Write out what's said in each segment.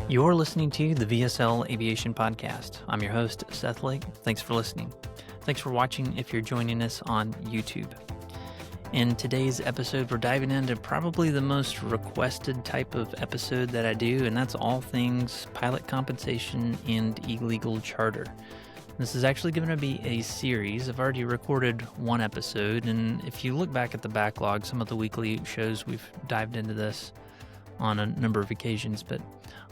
You're listening to the VSL Aviation Podcast. I'm your host, Seth. Thanks for listening. Thanks for watching if you're joining us on YouTube. In today's episode, we're diving into probably the most requested type of episode that I do, and that's all things pilot compensation and illegal charter. This is actually going to be a series. I've already recorded one episode, and if you look back at the backlog, some of the weekly shows, we've dived into this on a number of occasions. But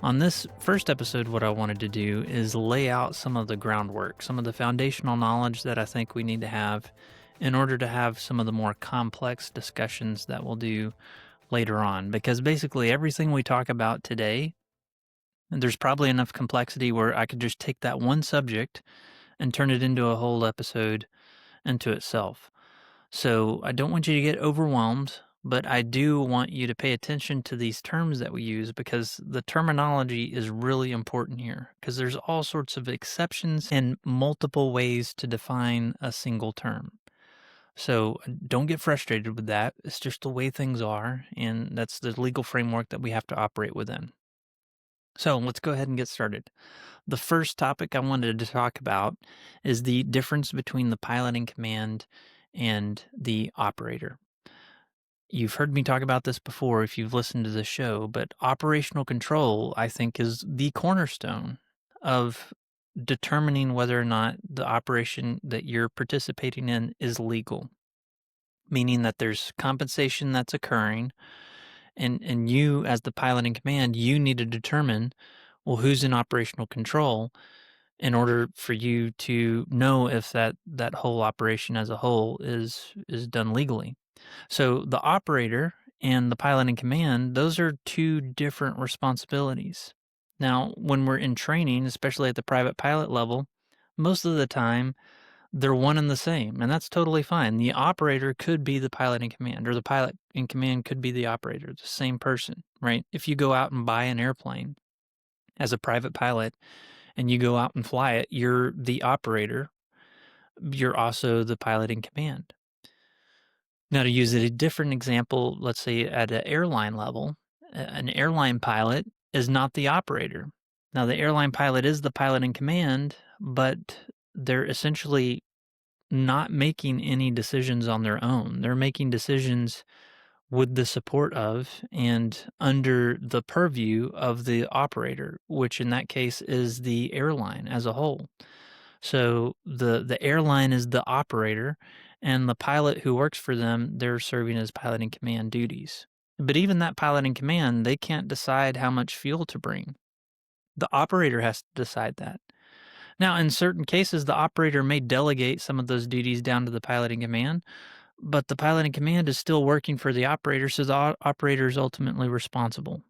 on this first episode, what I wanted to do is lay out some of the groundwork, some of the foundational knowledge that I think we need to have in order to have some of the more complex discussions that we'll do later on. Because basically everything we talk about today, there's probably enough complexity where I could just take that one subject and turn it into a whole episode into itself. So I don't want you to get overwhelmed, but I do want you to pay attention to these terms that we use because the terminology is really important here because there's all sorts of exceptions and multiple ways to define a single term. So don't get frustrated with that. It's just the way things are, and that's the legal framework that we have to operate within. So let's go ahead and get started. The first topic I wanted to talk about is the difference between the pilot in command and the operator. You've heard me talk about this before if you've listened to the show, but operational control, I think, is the cornerstone of determining whether or not the operation that you're participating in is legal, meaning that there's compensation that's occurring, and you, as the pilot in command, you need to determine, well, who's in operational control in order for you to know if that whole operation as a whole is done legally. So the operator and the pilot in command, those are two different responsibilities. Now, when we're in training, especially at the private pilot level, most of the time they're one and the same, and that's totally fine. The operator could be the pilot in command, or the pilot in command could be the operator, the same person, right? If you go out and buy an airplane as a private pilot and you go out and fly it, you're the operator. You're also the pilot in command. Now, to use a different example, let's say at an airline level, an airline pilot is not the operator. Now, the airline pilot is the pilot in command, but they're essentially not making any decisions on their own. They're making decisions with the support of and under the purview of the operator, which in that case is the airline as a whole. So the airline is the operator, and the pilot who works for them, they're serving as pilot in command duties. But even that pilot in command, they can't decide how much fuel to bring. The operator has to decide that. Now, in certain cases, the operator may delegate some of those duties down to the pilot in command, but the pilot in command is still working for the operator, so the operator is ultimately responsible.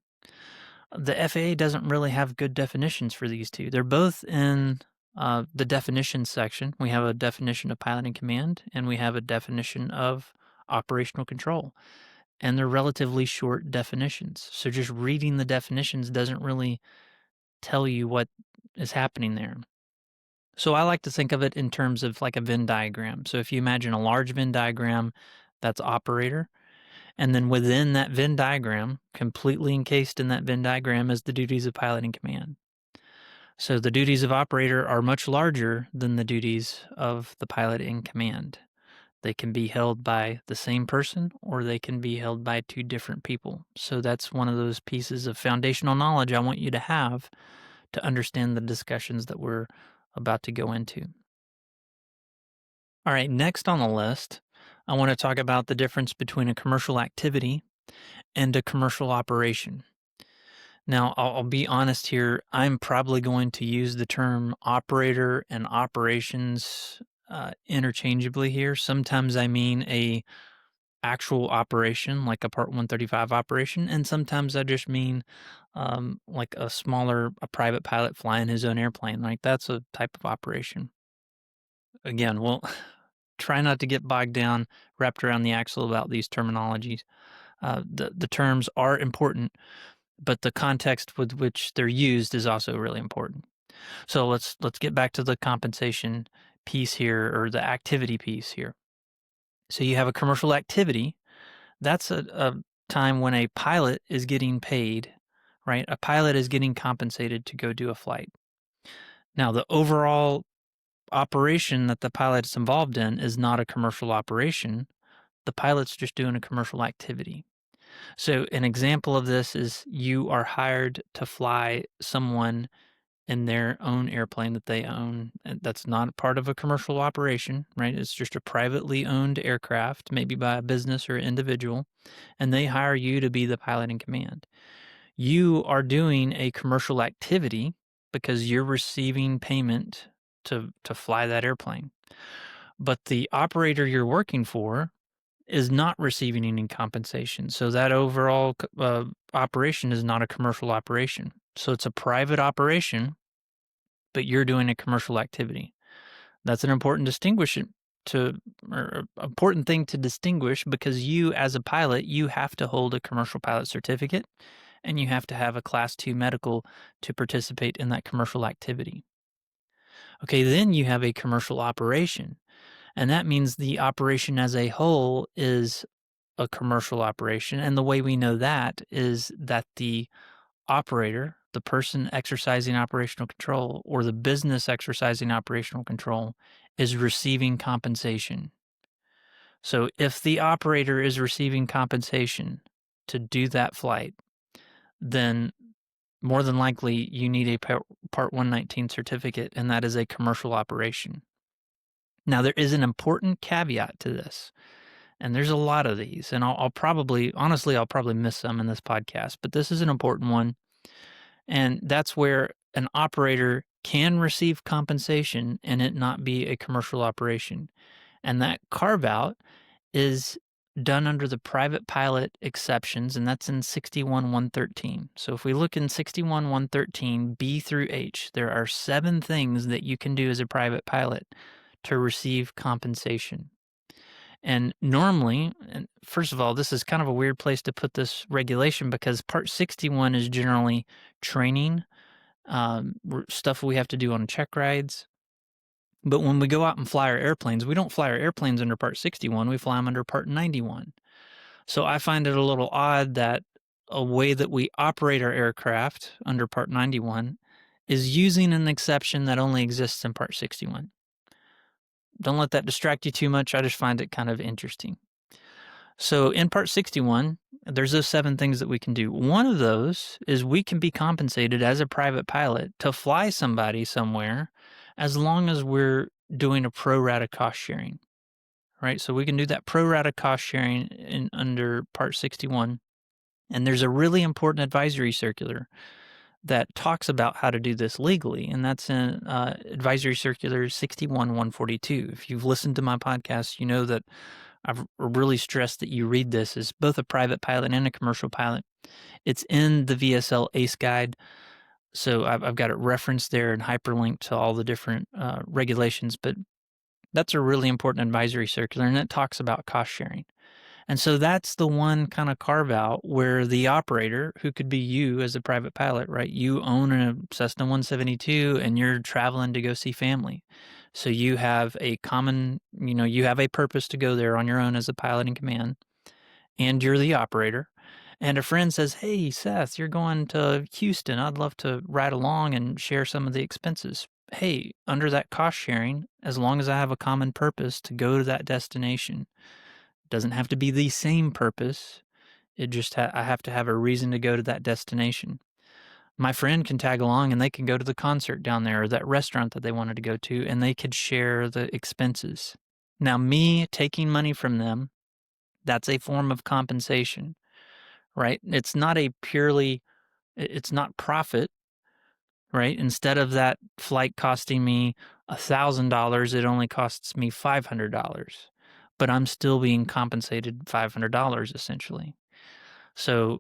The FAA doesn't really have good definitions for these two. They're both in the definition section. We have a definition of pilot in command, and we have a definition of operational control. And they're relatively short definitions. So just reading the definitions doesn't really tell you what is happening there. So I like to think of it in terms of like a Venn diagram. So if you imagine a large Venn diagram, that's operator. And then within that Venn diagram, completely encased in that Venn diagram, is the duties of pilot in command. So the duties of operator are much larger than the duties of the pilot in command. They can be held by the same person or they can be held by two different people. So that's one of those pieces of foundational knowledge I want you to have to understand the discussions that we're about to go into. All right, next on the list, I want to talk about the difference between a commercial activity and a commercial operation. Now, I'll be honest here, I'm probably going to use the term operator and operations interchangeably here. Sometimes I mean a actual operation, like a Part 135 operation, and sometimes I just mean like a private pilot flying his own airplane. Like that's a type of operation. Again, we'll try not to get bogged down, wrapped around the axle about these terminologies. The terms are important, but the context with which they're used is also really important. So let's get back to the compensation piece here, or the activity piece here. So you have a commercial activity. That's a time when a pilot is getting paid, right? A pilot is getting compensated to go do a flight. Now, the overall operation that the pilot's involved in is not a commercial operation. The pilot's just doing a commercial activity. So an example of this is you are hired to fly someone in their own airplane that they own. And that's not part of a commercial operation, right? It's just a privately owned aircraft, maybe by a business or individual, and they hire you to be the pilot in command. You are doing a commercial activity because you're receiving payment to fly that airplane. But the operator you're working for is not receiving any compensation. So that overall operation is not a commercial operation. So it's a private operation, but you're doing a commercial activity. That's an important important thing to distinguish, because you, as a pilot, you have to hold a commercial pilot certificate and you have to have a Class 2 medical to participate in that commercial activity. Okay, then you have a commercial operation, and that means the operation as a whole is a commercial operation. And the way we know that is that the operator, the person exercising operational control, or the business exercising operational control, is receiving compensation. So if the operator is receiving compensation to do that flight, then more than likely you need a Part 119 certificate, and that is a commercial operation. Now, there is an important caveat to this, and there's a lot of these, and I'll probably miss some in this podcast, but this is an important one. And that's where an operator can receive compensation and it not be a commercial operation. And that carve out is done under the private pilot exceptions, and that's in 61.113. So if we look in 61.113 B through H, there are 7 things that you can do as a private pilot to receive compensation. And normally, and first of all, this is kind of a weird place to put this regulation, because Part 61 is generally training, stuff we have to do on check rides. But when we go out and fly our airplanes, we don't fly our airplanes under Part 61, we fly them under Part 91. So I find it a little odd that a way that we operate our aircraft under Part 91 is using an exception that only exists in Part 61. Don't let that distract you too much. I just find it kind of interesting. So in Part 61, there's those 7 things that we can do. One of those is we can be compensated as a private pilot to fly somebody somewhere as long as we're doing a pro rata cost sharing, right? So we can do that pro rata cost sharing under Part 61. And there's a really important advisory circular that talks about how to do this legally, and that's in Advisory Circular 61.142. If you've listened to my podcast, you know that I've really stressed that you read this as both a private pilot and a commercial pilot. It's in the VSL ACE guide, so I've got it referenced there and hyperlinked to all the different regulations, but that's a really important advisory circular, and it talks about cost sharing. And so that's the one kind of carve out where the operator, who could be you as a private pilot, right? You own a Cessna 172 and you're traveling to go see family. So you have a you have a purpose to go there on your own as a pilot in command, and you're the operator. And a friend says, "Hey, Seth, you're going to Houston. I'd love to ride along and share some of the expenses." Hey, under that cost sharing, as long as I have a common purpose to go to that destination, doesn't have to be the same purpose. It just I have to have a reason to go to that destination. My friend can tag along and they can go to the concert down there or that restaurant that they wanted to go to, and they could share the expenses. Now, me taking money from them, that's a form of compensation, right? It's not profit, right? Instead of that flight costing me $1,000, it only costs me $500. But I'm still being compensated $500 essentially. So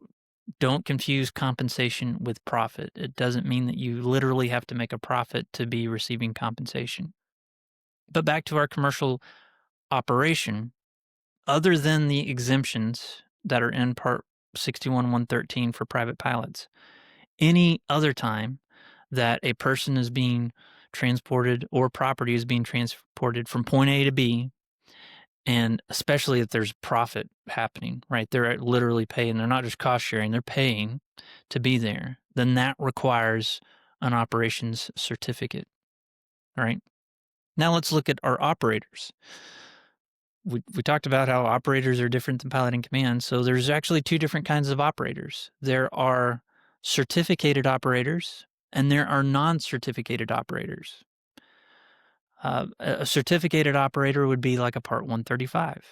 don't confuse compensation with profit. It doesn't mean that you literally have to make a profit to be receiving compensation. But back to our commercial operation, other than the exemptions that are in Part 61.113 for private pilots, any other time that a person is being transported or property is being transported from point A to B, And especially if there's profit happening, right? They're literally paying. They're not just cost sharing, they're paying to be there. Then that requires an operations certificate, right? Now let's look at our operators. We talked about how operators are different than pilot and command. So there's actually two different kinds of operators. There are certificated operators and there are non-certificated operators. A certificated operator would be like a Part 135.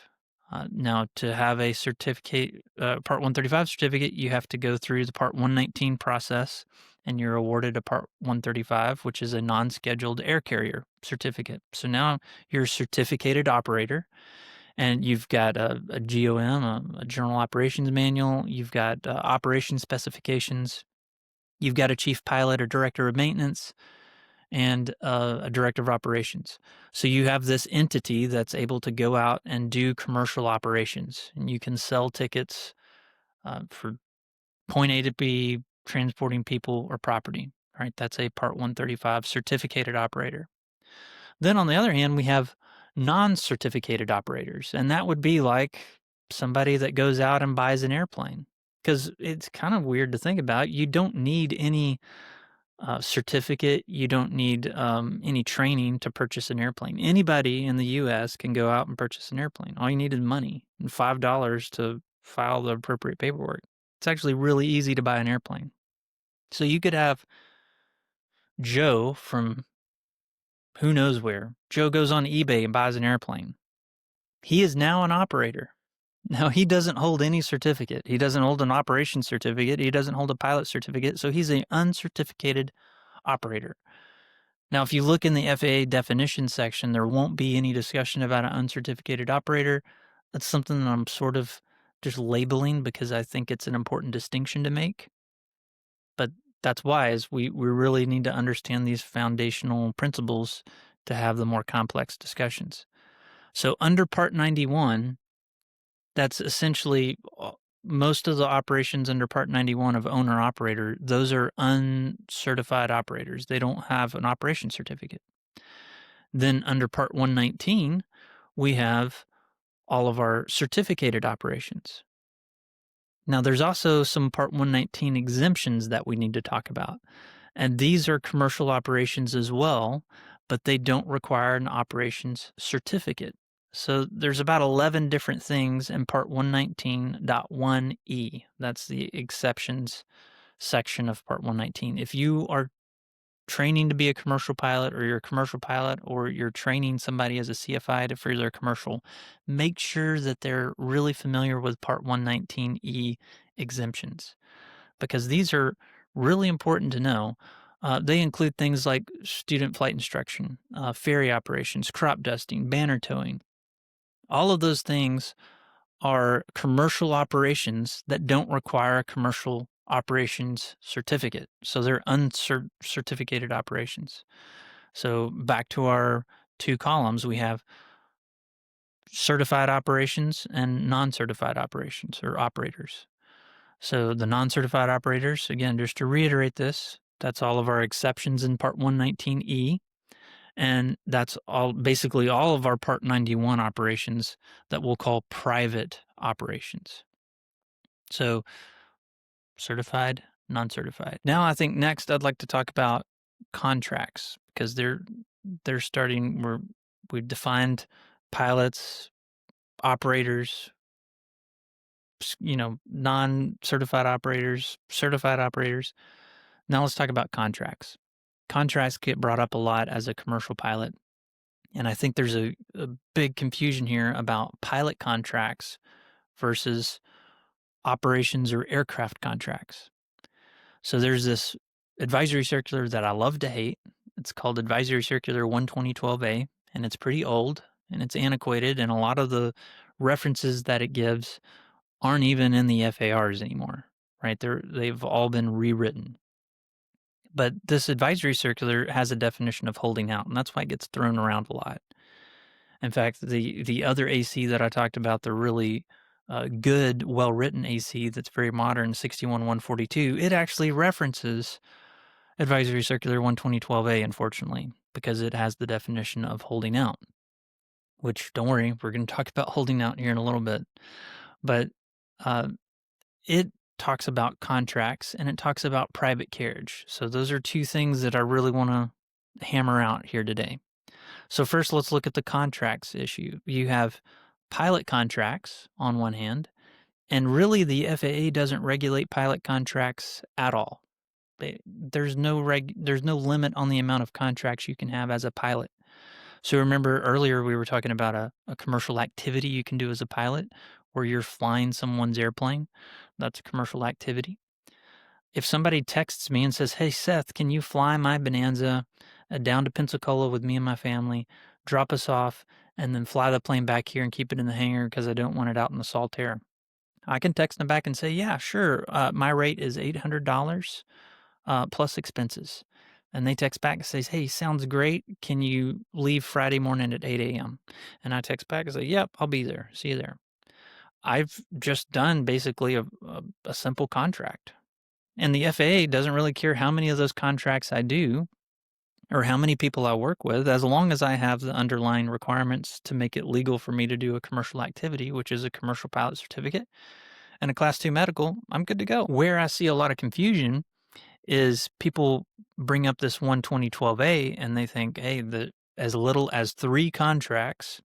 Now, to have a Part 135 certificate, you have to go through the Part 119 process, and you're awarded a Part 135, which is a non-scheduled air carrier certificate. So now you're a certificated operator, and you've got a GOM, a General Operations Manual. You've got operation specifications. You've got a chief pilot or director of maintenance, and a director of operations. So you have this entity that's able to go out and do commercial operations, and you can sell tickets for point A to B, transporting people or property, right? That's a Part 135 certificated operator. Then on the other hand, we have non-certificated operators, and that would be like somebody that goes out and buys an airplane. Because it's kind of weird to think about. You don't need any certificate. You don't need any training to purchase an airplane. Anybody in the U.S. can go out and purchase an airplane. All you need is money and $5 to file the appropriate paperwork. It's actually really easy to buy an airplane. So you could have Joe from who knows where. Joe goes on eBay and buys an airplane. He is now an operator. Now, he doesn't hold any certificate. He doesn't hold an operations certificate. He doesn't hold a pilot certificate. So he's an uncertificated operator. Now, if you look in the FAA definition section, there won't be any discussion about an uncertificated operator. That's something that I'm sort of just labeling because I think it's an important distinction to make. But that's why is we really need to understand these foundational principles to have the more complex discussions. So under Part 91, that's essentially most of the operations under Part 91 of owner-operator, those are uncertified operators. They don't have an operation certificate. Then under Part 119, we have all of our certificated operations. Now, there's also some Part 119 exemptions that we need to talk about. And these are commercial operations as well, but they don't require an operations certificate. So there's about 11 different things in Part 119.1E. That's the exceptions section of Part 119. If you are training to be a commercial pilot, or you're a commercial pilot, or you're training somebody as a CFI for their commercial, make sure that they're really familiar with Part 119E exemptions, because these are really important to know. They include things like student flight instruction, ferry operations, crop dusting, banner towing. All of those things are commercial operations that don't require a commercial operations certificate. So they're uncertificated operations. So back to our two columns, we have certified operations and non-certified operations or operators. So the non-certified operators, again, just to reiterate this, that's all of our exceptions in Part 119E. And that's basically all of our Part 91 operations that we'll call private operations. So certified, non-certified. Now I think next I'd like to talk about contracts, because they're starting, we've defined pilots, operators, non-certified operators, certified operators. Now let's talk about contracts. Contracts get brought up a lot as a commercial pilot. And I think there's a big confusion here about pilot contracts versus operations or aircraft contracts. So there's this advisory circular that I love to hate. It's called Advisory Circular 12012A, and it's pretty old and it's antiquated, and a lot of the references that it gives aren't even in the FARs anymore, right? They've all been rewritten. But this advisory circular has a definition of holding out, and that's why it gets thrown around a lot. In fact, the other AC that I talked about, the really good, well-written AC that's very modern, 61142, it actually references Advisory Circular 12012A, unfortunately, because it has the definition of holding out. which don't worry, we're going to talk about holding out here in a little bit. But uh, it talks about contracts and it talks about private carriage. So those are two things that I really want to hammer out here today. So first, let's look at the contracts issue. You have pilot contracts on one hand, and really the FAA doesn't regulate pilot contracts at all. There's no limit on the amount of contracts you can have as a pilot. So remember earlier we were talking about a commercial activity you can do as a pilot where you're flying someone's airplane. That's a commercial activity. If somebody texts me and says, "Hey, Seth, can you fly my Bonanza down to Pensacola with me and my family, drop us off, and then fly the plane back here and keep it in the hangar because I don't want it out in the salt air." I can text them back and say, "Yeah, sure. My rate is $800 plus expenses." And they text back and says, "Hey, sounds great. Can you leave Friday morning at 8 a.m.?" And I text back and say, "Yep, I'll be there. See you there." I've just done basically a simple contract. And the FAA doesn't really care how many of those contracts I do or how many people I work with, as long as I have the underlying requirements to make it legal for me to do a commercial activity, which is a commercial pilot certificate and a Class 2 medical, I'm good to go. Where I see a lot of confusion is people bring up this 12012A and they think, hey, as little as 3 contracts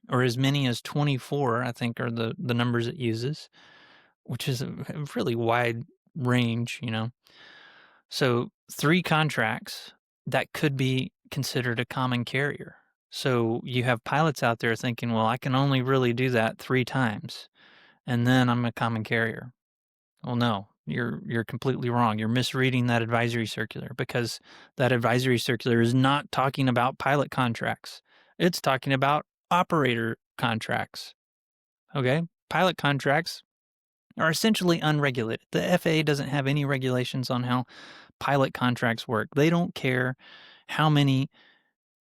or as many as 24, I think are the numbers it uses, which is a really wide range, you know. So 3 contracts, that could be considered a common carrier. So you have pilots out there thinking, well, I can only really do that 3 times, and then I'm a common carrier. Well, no, you're completely wrong. You're misreading that advisory circular because that advisory circular is not talking about pilot contracts. It's talking about operator contracts. Okay? Pilot contracts are essentially unregulated. The FAA doesn't have any regulations on how pilot contracts work. They don't care how many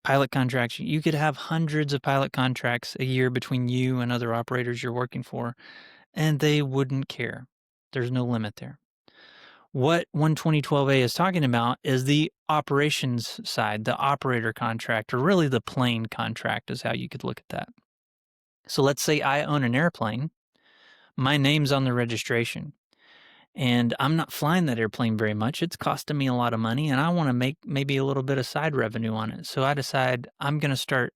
pilot contracts. You could have hundreds of pilot contracts a year between you and other operators you're working for, and they wouldn't care. There's no limit there. What 12012A is talking about is the operations side, the operator contract, or really the plane contract is how you could look at that. So let's say I own an airplane. My name's on the registration. And I'm not flying that airplane very much. It's costing me a lot of money, and I want to make maybe a little bit of side revenue on it. So I decide I'm going to start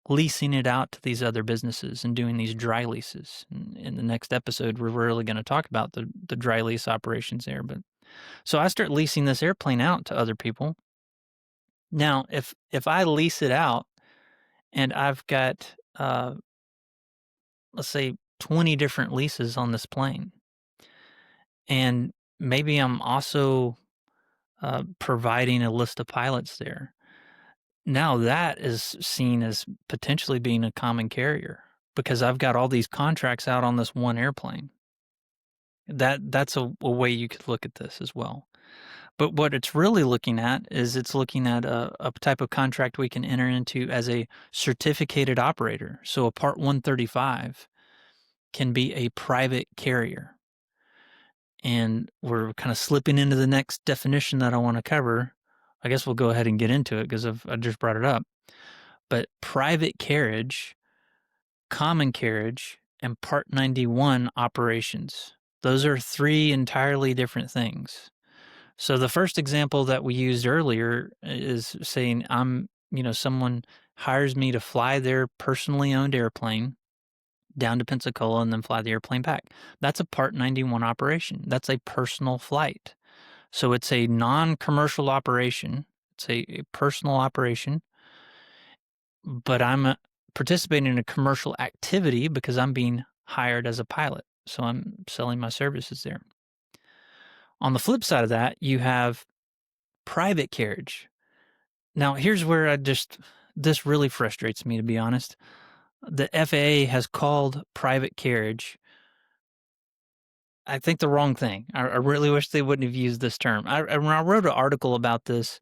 leasing it out to these other businesses and doing these dry leases. In the next episode, we're really going to talk about the dry lease operations there. But so I start leasing this airplane out to other people. Now, if I lease it out and I've got, let's say, 20 different leases on this plane, and maybe I'm also providing a list of pilots there. Now that is seen as potentially being a common carrier because I've got all these contracts out on this one airplane. That's a way you could look at this as well. But what it's really looking at is it's looking at a type of contract we can enter into as a certificated operator. So a Part 135 can be a private carrier. And we're kind of slipping into the next definition that I want to cover. I guess we'll go ahead and get into it because I just brought it up. But private carriage, common carriage, and Part 91 operations. Those are 3 entirely different things. So the first example that we used earlier is saying someone hires me to fly their personally owned airplane down to Pensacola and then fly the airplane back. That's a Part 91 operation. That's a personal flight. So it's a non-commercial operation. It's a personal operation, but I'm participating in a commercial activity because I'm being hired as a pilot. So I'm selling my services there. On the flip side of that, you have private carriage. Now, here's where this really frustrates me, to be honest. The FAA has called private carriage, I think, the wrong thing. I really wish they wouldn't have used this term. When I wrote an article about this,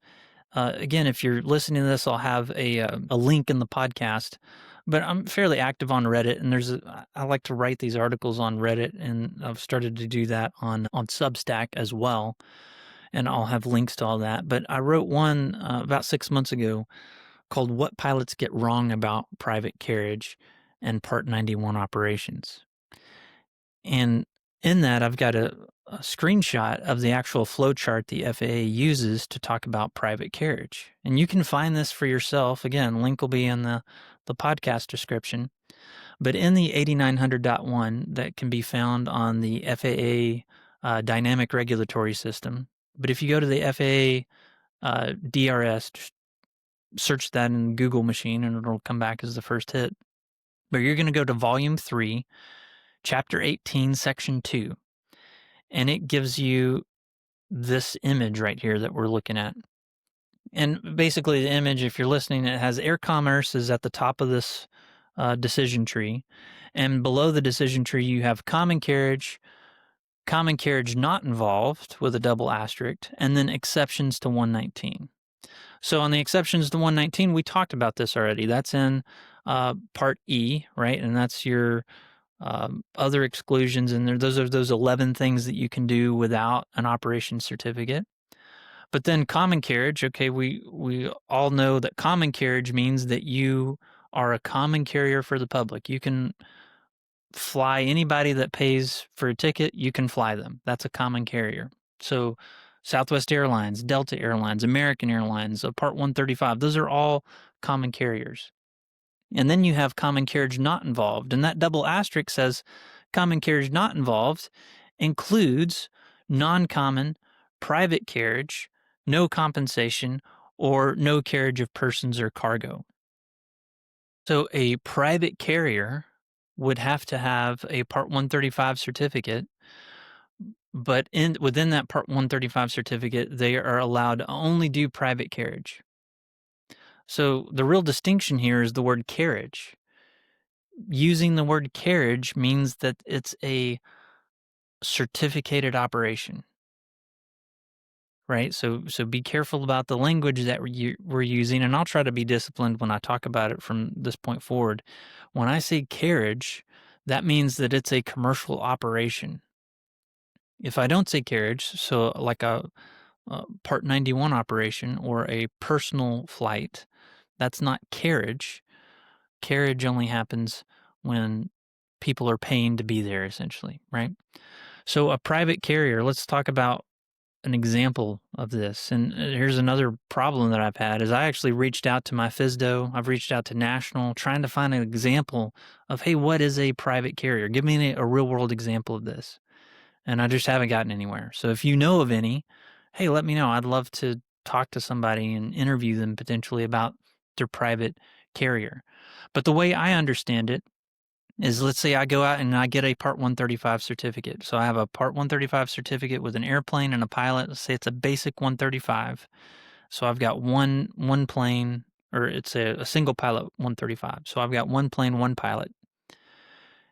again, if you're listening to this, I'll have a link in the podcast. But I'm fairly active on Reddit, and I like to write these articles on Reddit, and I've started to do that on Substack as well. And I'll have links to all that. But I wrote one about 6 months ago called What Pilots Get Wrong About Private Carriage and Part 91 Operations. And in that, I've got a screenshot of the actual flow chart the FAA uses to talk about private carriage. And you can find this for yourself. Again, link will be in the podcast description. But in the 8900.1 that can be found on the FAA Dynamic Regulatory System. But if you go to the FAA DRS, just search that in the Google machine and it'll come back as the first hit. But you're going to go to Volume 3, Chapter 18, Section 2. And it gives you this image right here that we're looking at. And basically the image, if you're listening, it has air commerce is at the top of this decision tree. And below the decision tree, you have common carriage not involved with a double asterisk, and then exceptions to 119. So on the exceptions to 119, we talked about this already. That's in Part E, right? And that's your other exclusions in there. Those are those 11 things that you can do without an operations certificate. But then common carriage, okay, we all know that common carriage means that you are a common carrier for the public. You can fly anybody that pays for a ticket, you can fly them. That's a common carrier. So Southwest Airlines, Delta Airlines, American Airlines, Part 135, those are all common carriers. And then you have common carriage not involved. And that double asterisk says common carriage not involved includes non-common, private carriage, no compensation, or no carriage of persons or cargo. So a private carrier would have to have a Part 135 certificate, but within that Part 135 certificate, they are allowed to only do private carriage. So the real distinction here is the word carriage. Using the word carriage means that it's a certificated operation, right? So be careful about the language that we're using, and I'll try to be disciplined when I talk about it from this point forward. When I say carriage, that means that it's a commercial operation. If I don't say carriage, so like a Part 91 operation or a personal flight, that's not carriage. Carriage only happens when people are paying to be there, essentially, right? So a private carrier, let's talk about an example of this. And here's another problem that I've had is I actually reached out to my FSDO. I've reached out to National trying to find an example of, hey, what is a private carrier? Give me a real world example of this. And I just haven't gotten anywhere. So if you know of any, hey, let me know. I'd love to talk to somebody and interview them potentially about their private carrier. But the way I understand it is, let's say I go out and I get a Part 135 certificate. So I have a Part 135 certificate with an airplane and a pilot. Let's say it's a basic 135. So I've got one plane, or it's a single pilot 135. So I've got one plane, one pilot.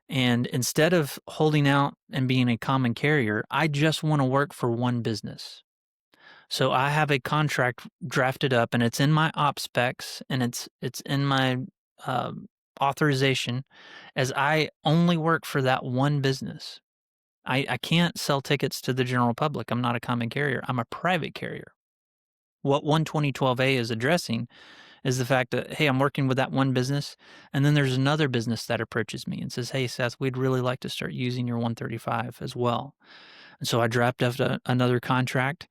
And instead of holding out and being a common carrier, I just want to work for one business. So I have a contract drafted up, and it's in my op specs, and it's in my authorization as I only work for that one business. I can't sell tickets to the general public. I'm not a common carrier. I'm a private carrier. What 12012A is addressing is the fact that, hey, I'm working with that one business, and then there's another business that approaches me and says, hey, Seth, we'd really like to start using your 135 as well. And so I draft up another contract,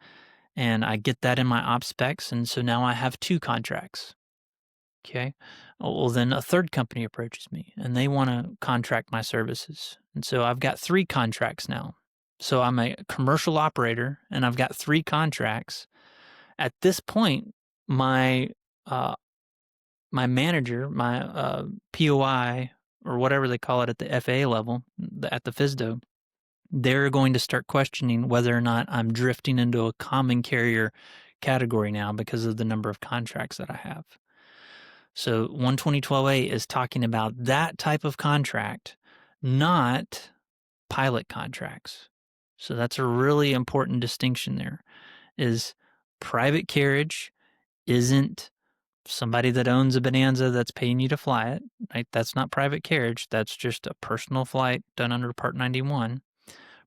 and I get that in my op specs, and so now I have two contracts. Okay. Well, then a third company approaches me, and they want to contract my services. And so I've got three contracts now. So I'm a commercial operator, and I've got three contracts. At this point, my manager, my POI, or whatever they call it at the FAA level, at the FSDO, they're going to start questioning whether or not I'm drifting into a common carrier category now because of the number of contracts that I have. So 12012A is talking about that type of contract, not pilot contracts. So that's a really important distinction there, is private carriage isn't somebody that owns a Bonanza that's paying you to fly it, right? That's not private carriage. That's just a personal flight done under Part 91.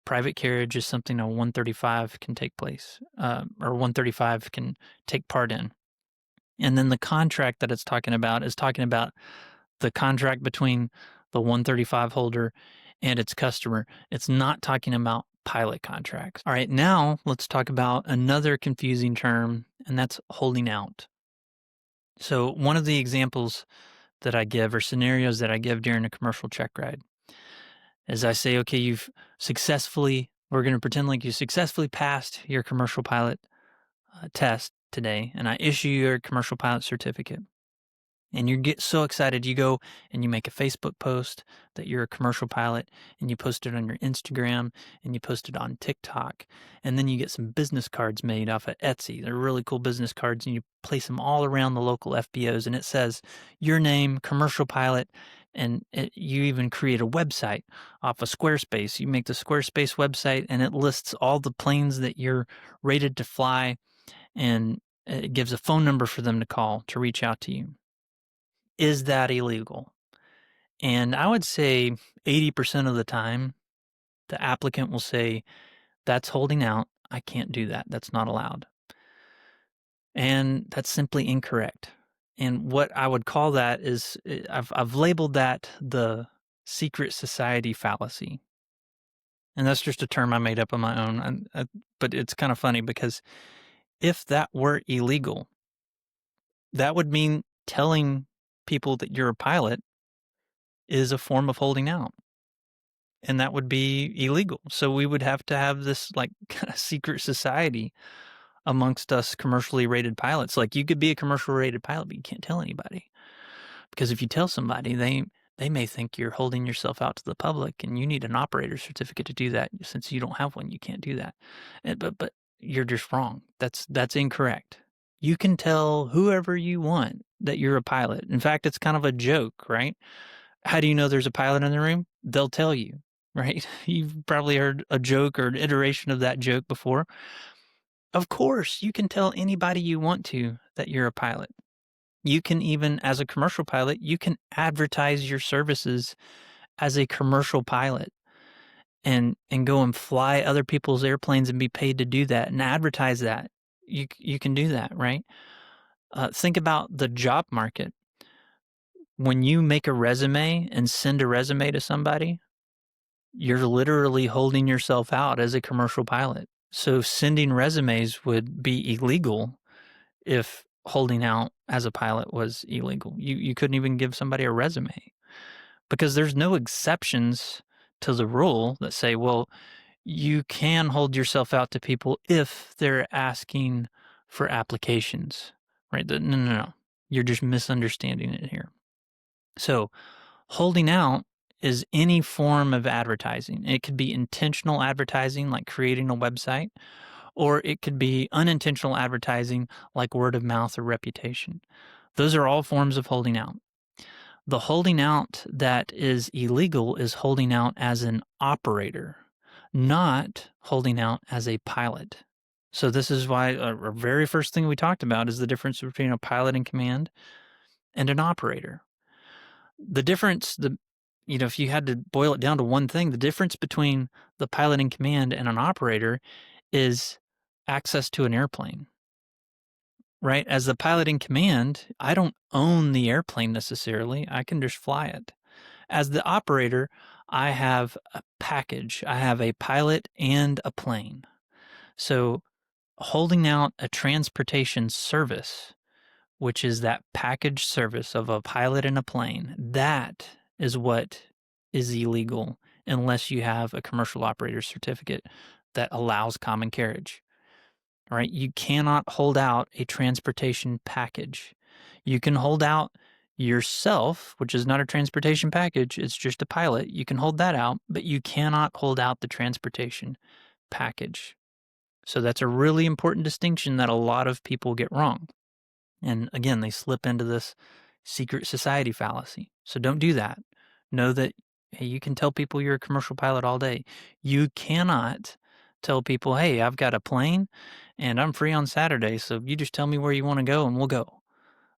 Private carriage is something a 135 can take place, or 135 can take part in. And then the contract that it's talking about is talking about the contract between the 135 holder and its customer. It's not talking about pilot contracts. All right, now let's talk about another confusing term, and that's holding out. So one of the examples that I give, or scenarios that I give during a commercial check ride, is I say, okay, we're going to pretend like you successfully passed your commercial pilot test today, and I issue your commercial pilot certificate. And you get so excited, you go and you make a Facebook post that you're a commercial pilot, and you post it on your Instagram, and you post it on TikTok, and then you get some business cards made off of Etsy. They're really cool business cards, and you place them all around the local FBOs, and it says your name, commercial pilot, and you even create a website off of Squarespace. You make the Squarespace website, and it lists all the planes that you're rated to fly, and it gives a phone number for them to call to reach out to you. Is that illegal? And I would say 80% of the time, the applicant will say, that's holding out. I can't do that. That's not allowed. And that's simply incorrect. And what I would call that is, I've labeled that the secret society fallacy. And that's just a term I made up on my own. But it's kind of funny because if that were illegal, that would mean telling people that you're a pilot is a form of holding out. And that would be illegal. So we would have to have this like kind of secret society amongst us commercially rated pilots. Like you could be a commercial rated pilot, but you can't tell anybody. Because if you tell somebody, they may think you're holding yourself out to the public, and you need an operator certificate to do that. Since you don't have one, you can't do that. But you're just wrong. That's incorrect. You can tell whoever you want that you're a pilot. In fact, it's kind of a joke, right? How do you know there's a pilot in the room? They'll tell you, right? You've probably heard a joke or an iteration of that joke before. Of course, you can tell anybody you want to that you're a pilot. You can even, as a commercial pilot, you can advertise your services as a commercial pilot and go and fly other people's airplanes and be paid to do that and advertise that. You can do that, right? Think about the job market. When you make a resume and send a resume to somebody, you're literally holding yourself out as a commercial pilot. So sending resumes would be illegal if holding out as a pilot was illegal. You couldn't even give somebody a resume because there's no exceptions to the rule that say, well, you can hold yourself out to people if they're asking for applications, right? No. You're just misunderstanding it here. So holding out is any form of advertising. It could be intentional advertising, like creating a website, or it could be unintentional advertising, like word of mouth or reputation. Those are all forms of holding out. The holding out that is illegal is holding out as an operator, not holding out as a pilot. So this is why our very first thing we talked about is the difference between a pilot in command and an operator. The difference, if you had to boil it down to one thing, the difference between the pilot in command and an operator is access to an airplane, right? As the pilot in command, I don't own the airplane necessarily. I can just fly it. As the operator, I have a package. I have a pilot and a plane. So holding out a transportation service, which is that package service of a pilot and a plane, that is what is illegal unless you have a commercial operator certificate that allows common carriage. All right, you cannot hold out a transportation package. You can hold out yourself, which is not a transportation package, it's just a pilot. You can hold that out, but you cannot hold out the transportation package. So that's a really important distinction that a lot of people get wrong. And again, they slip into this secret society fallacy. So don't do that. Know that, hey, you can tell people you're a commercial pilot all day. You cannot tell people, hey, I've got a plane and I'm free on Saturday, so you just tell me where you want to go and we'll go.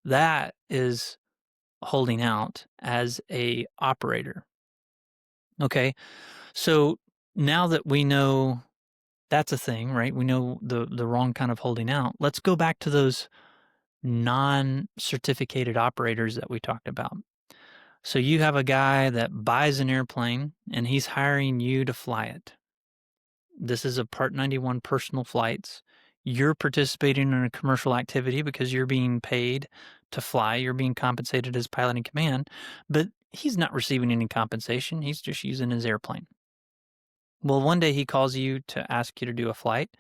That is holding out as a operator. Okay, so now that we know that's a thing, right? We know the wrong kind of holding out. Let's go back to those non-certificated operators that we talked about. So you have a guy that buys an airplane and he's hiring you to fly it. This is a Part 91 personal flights. You're participating in a commercial activity because you're being paid to fly. You're being compensated as pilot in command, but he's not receiving any compensation. He's just using his airplane. Well, one day he calls you to ask you to do a flight,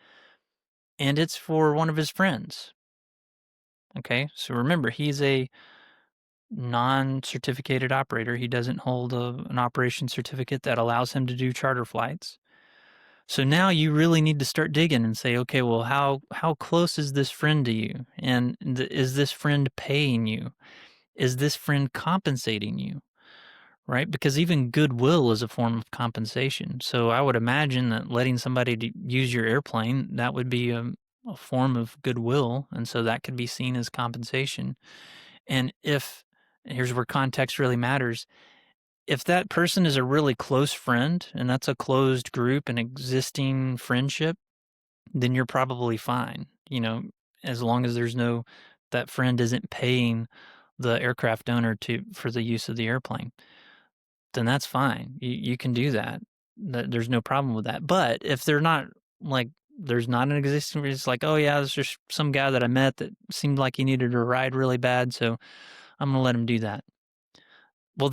and it's for one of his friends. Okay, so remember, he's a non-certificated operator. He doesn't hold an operation certificate that allows him to do charter flights. So now you really need to start digging and say, okay, well, how close is this friend to you? And is this friend paying you? Is this friend compensating you? Right? Because even goodwill is a form of compensation. So I would imagine that letting somebody use your airplane, that would be a form of goodwill. And so that could be seen as compensation. And here's where context really matters. If that person is a really close friend and that's a closed group, an existing friendship, then you're probably fine. As long as that friend isn't paying the aircraft owner for the use of the airplane, then that's fine. You can do that. There's no problem with that. But if they're not, like, there's not an existing, it's like, oh yeah, there's just some guy that I met that seemed like he needed a ride really bad, so I'm going to let him do that. Well,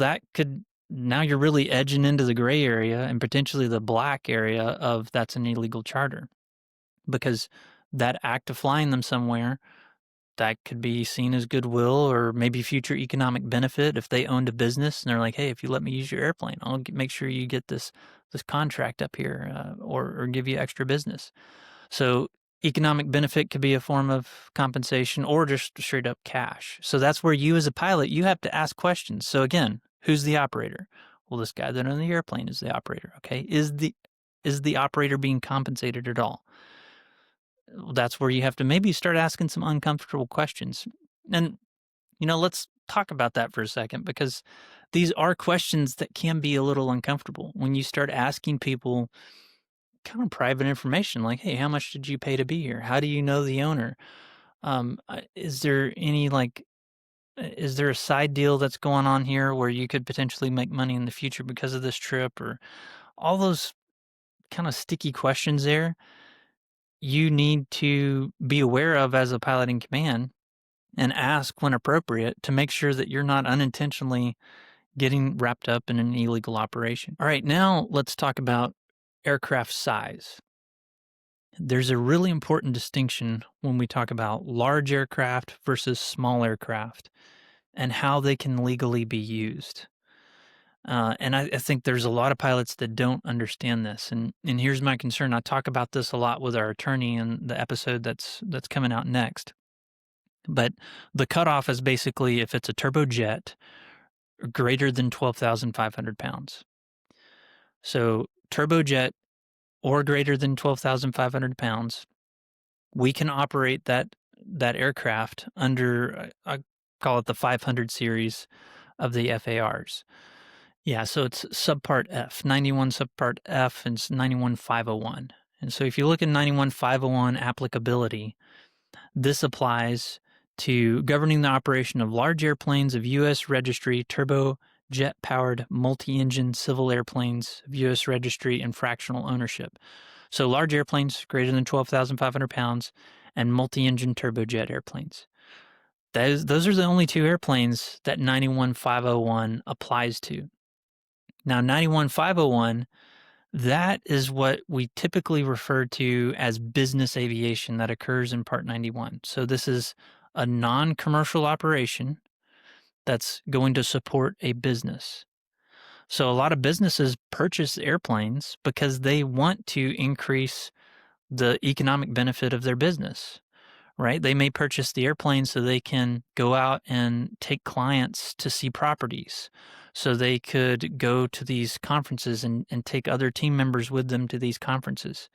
now you're really edging into the gray area and potentially the black area of that's an illegal charter, because that act of flying them somewhere, that could be seen as goodwill or maybe future economic benefit. If they owned a business and they're like, hey, if you let me use your airplane, I'll make sure you get this contract up here, or give you extra business. So economic benefit could be a form of compensation or just straight up cash. So that's where you as a pilot, you have to ask questions. So again, who's the operator? Well, this guy that owned the airplane is the operator. Okay. Is the operator being compensated at all? That's where you have to maybe start asking some uncomfortable questions. And, let's talk about that for a second, because these are questions that can be a little uncomfortable when you start asking people kind of private information, like, hey, how much did you pay to be here? How do you know the owner? Is there is there a side deal that's going on here where you could potentially make money in the future because of this trip? Or all those kind of sticky questions there, you need to be aware of as a pilot in command and ask when appropriate to make sure that you're not unintentionally getting wrapped up in an illegal operation. All right, now let's talk about aircraft size. There's a really important distinction when we talk about large aircraft versus small aircraft and how they can legally be used. And I think there's a lot of pilots that don't understand this. And here's my concern. I talk about this a lot with our attorney in the episode that's coming out next. But the cutoff is basically if it's a turbojet greater than 12,500 pounds. So turbojet or greater than 12,500 pounds, we can operate that aircraft under, I call it the 500 series of the FARs. Yeah, so it's subpart F, 91 subpart F, and it's 91501. And so if you look at 91501 applicability, this applies to governing the operation of large airplanes of U.S. registry, turbojet-powered multi-engine civil airplanes of U.S. registry and fractional ownership. So large airplanes greater than 12,500 pounds and multi-engine turbojet airplanes. Those are the only two airplanes that 91501 applies to. Now, 91501, that is what we typically refer to as business aviation that occurs in Part 91. So this is a non-commercial operation that's going to support a business. So a lot of businesses purchase airplanes because they want to increase the economic benefit of their business, right? They may purchase the airplane so they can go out and take clients to see properties. So they could go to these conferences and take other team members with them to these conferences.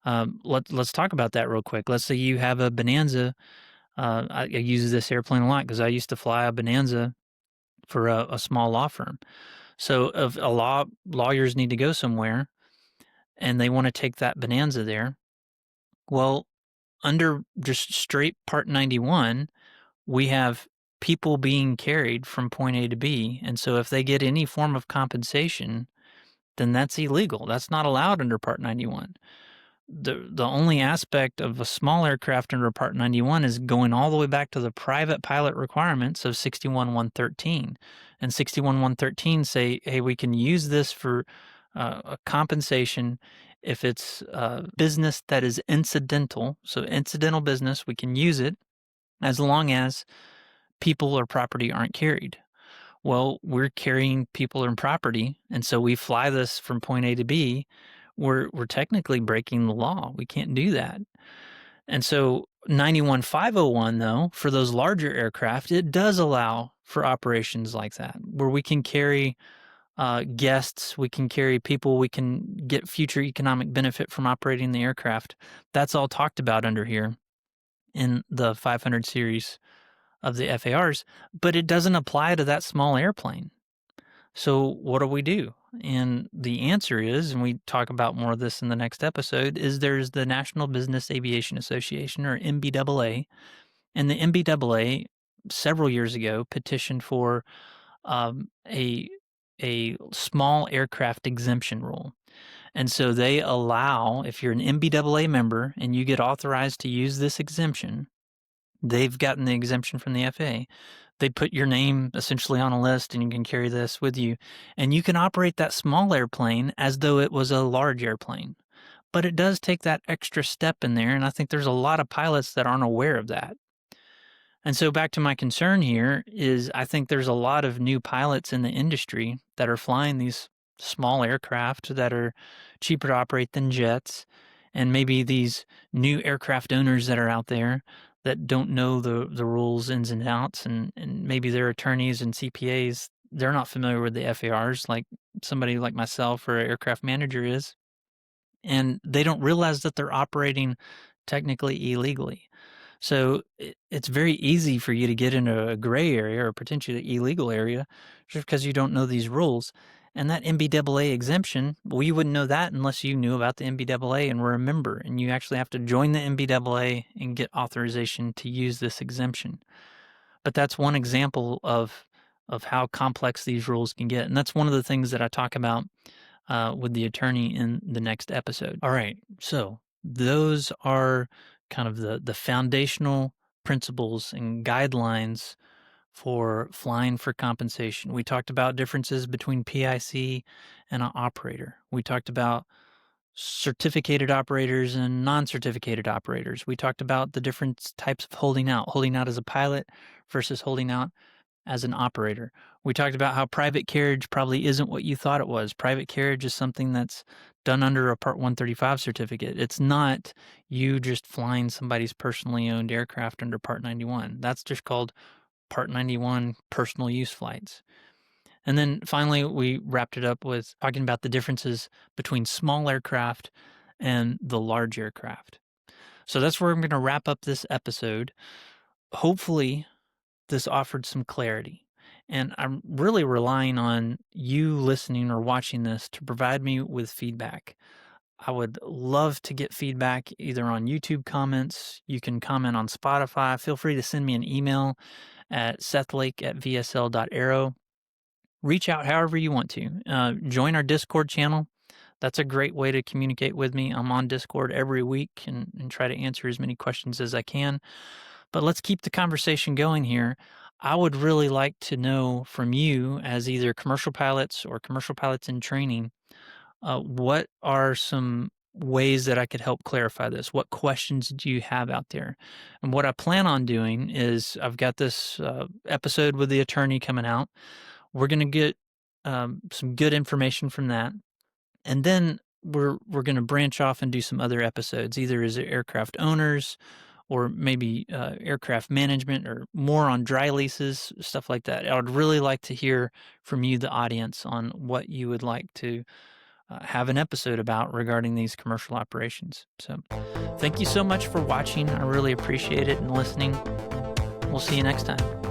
Let's talk about that real quick. Let's say you have a Bonanza. I use this airplane a lot because I used to fly a Bonanza for a small law firm. So if lawyers need to go somewhere and they want to take that Bonanza there, well, under just straight Part 91, we have people being carried from point A to B. And so if they get any form of compensation, then that's illegal. That's not allowed under Part 91. The only aspect of a small aircraft under Part 91 is going all the way back to the private pilot requirements of 61.113. And 61.113 say, hey, we can use this for a compensation if it's business that is incidental. So incidental business, we can use it as long as people or property aren't carried. Well, we're carrying people and property, and so we fly this from point A to B. We're technically breaking the law. We can't do that. And so 91.501, though, for those larger aircraft, it does allow for operations like that, where we can carry guests, we can carry people, we can get future economic benefit from operating the aircraft. That's all talked about under here in the 500 series of the FARs, but it doesn't apply to that small airplane. So what do we do? And the answer is, and we talk about more of this in the next episode, is there's the National Business Aviation Association, or NBAA, and the NBAA several years ago petitioned for a small aircraft exemption rule. And so they allow, if you're an NBAA member and you get authorized to use this exemption, they've gotten the exemption from the FAA. They put your name essentially on a list, and you can carry this with you. And you can operate that small airplane as though it was a large airplane. But it does take that extra step in there, and I think there's a lot of pilots that aren't aware of that. And so back to my concern here is I think there's a lot of new pilots in the industry that are flying these small aircraft that are cheaper to operate than jets, and maybe these new aircraft owners that are out there that don't know the rules ins and outs, and maybe their attorneys and CPAs, they're not familiar with the FARs like somebody like myself or an aircraft manager is, and they don't realize that they're operating technically illegally. So it's very easy for you to get into a gray area or potentially illegal area just because you don't know these rules. And that NBAA exemption, well, you wouldn't know that unless you knew about the NBAA and were a member. And you actually have to join the NBAA and get authorization to use this exemption. But that's one example of how complex these rules can get. And that's one of the things that I talk about with the attorney in the next episode. All right, so those are kind of the foundational principles and guidelines for flying for compensation. We talked about differences between PIC and an operator. We talked about certificated operators and non-certificated operators. We talked about the different types of holding out as a pilot versus holding out as an operator. We talked about how private carriage probably isn't what you thought it was. Private carriage is something that's done under a Part 135 certificate. It's not you just flying somebody's personally owned aircraft under Part 91. That's just called Part 91 personal use flights. And then finally, we wrapped it up with talking about the differences between small aircraft and the large aircraft. So that's where I'm going to wrap up this episode. Hopefully, this offered some clarity. And I'm really relying on you listening or watching this to provide me with feedback. I would love to get feedback either on YouTube comments. You can comment on Spotify. Feel free to send me an email at sethlake@vsl.aero. Reach out however you want to. Join our Discord channel. That's a great way to communicate with me. I'm on Discord every week and try to answer as many questions as I can. But let's keep the conversation going here. I would really like to know from you, as either commercial pilots or commercial pilots in training, what are some ways that I could help clarify this? What questions do you have out there? And what I plan on doing is I've got this episode with the attorney coming out. We're going to get some good information from that. And then we're going to branch off and do some other episodes, either as aircraft owners or maybe aircraft management or more on dry leases, stuff like that. I would really like to hear from you, the audience, on what you would like to have an episode about regarding these commercial operations. So thank you so much for watching. I really appreciate it and listening. We'll see you next time.